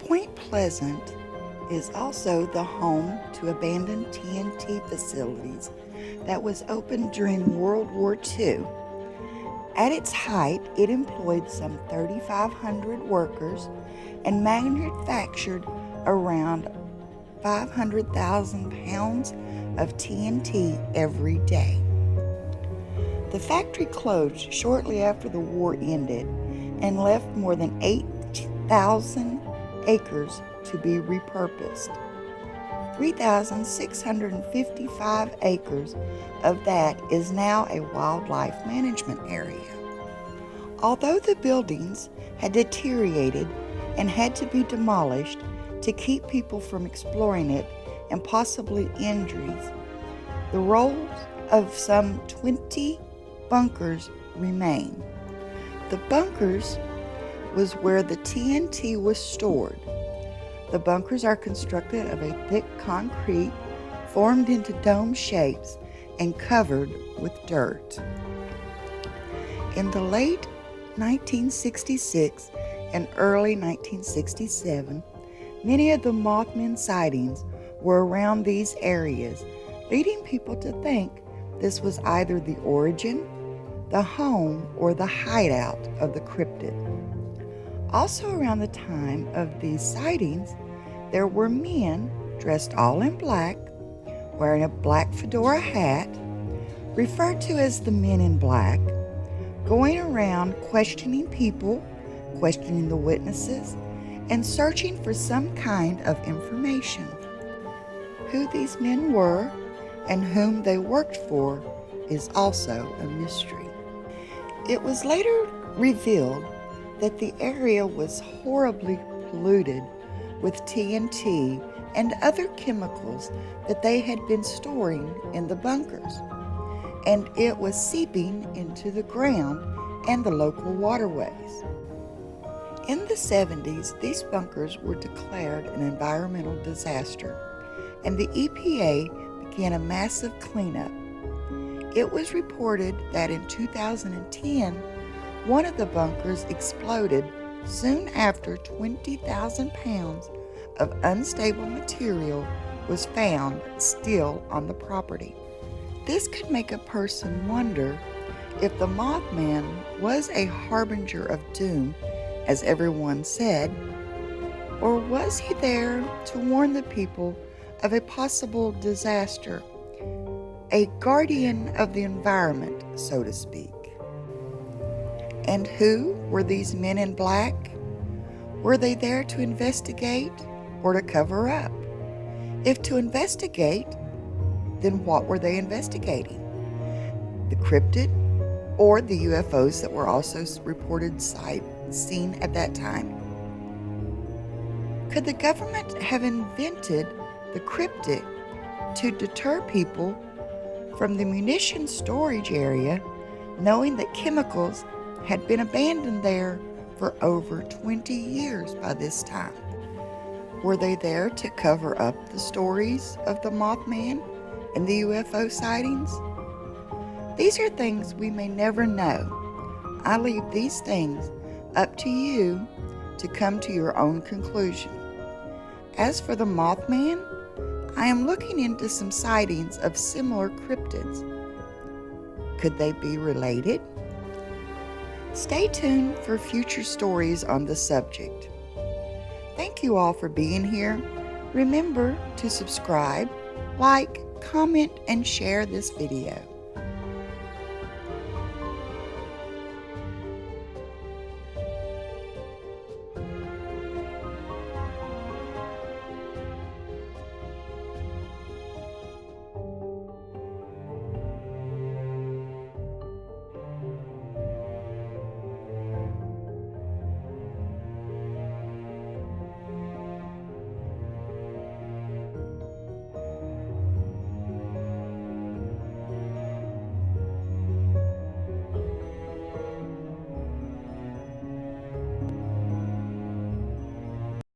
Point Pleasant is also the home to abandoned TNT facilities that was opened during World War II. At its height, it employed some 3,500 workers and manufactured around 500,000 pounds of TNT every day. The factory closed shortly after the war ended and left more than 8,000 acres to be repurposed. 3,655 acres of that is now a wildlife management area. Although the buildings had deteriorated and had to be demolished to keep people from exploring it and possibly injuries, the roles of some 20 bunkers remain. The bunkers was where the TNT was stored. The bunkers are constructed of a thick concrete formed into dome shapes and covered with dirt. In the late 1966 and early 1967, many of the Mothman sightings were around these areas, leading people to think this was either the origin, the home, or the hideout of the cryptid. Also around the time of these sightings, there were men dressed all in black, wearing a black fedora hat, referred to as the Men in Black, going around questioning people, questioning the witnesses, and searching for some kind of information. Who these men were and whom they worked for is also a mystery. It was later revealed that the area was horribly polluted with TNT and other chemicals that they had been storing in the bunkers, and it was seeping into the ground and the local waterways. In the 70s, these bunkers were declared an environmental disaster, and the EPA began a massive cleanup. It was reported that in 2010, one of the bunkers exploded soon after 20,000 pounds of unstable material was found still on the property. This could make a person wonder if the Mothman was a harbinger of doom, as everyone said, or was he there to warn the people of a possible disaster, a guardian of the environment, so to speak. And who were these men in black? Were they there to investigate or to cover up? If to investigate, then what were they investigating? The cryptid or the UFOs that were also reported seen at that time? Could the government have invented the cryptid to deter people from the munition storage area, knowing that chemicals had been abandoned there for over 20 years by this time? Were they there to cover up the stories of the Mothman and the UFO sightings? These are things we may never know. I leave these things up to you to come to your own conclusion. As for the Mothman, I am looking into some sightings of similar cryptids. Could they be related? Stay tuned for future stories on the subject. Thank you all for being here. Remember to subscribe, like, comment, and share this video.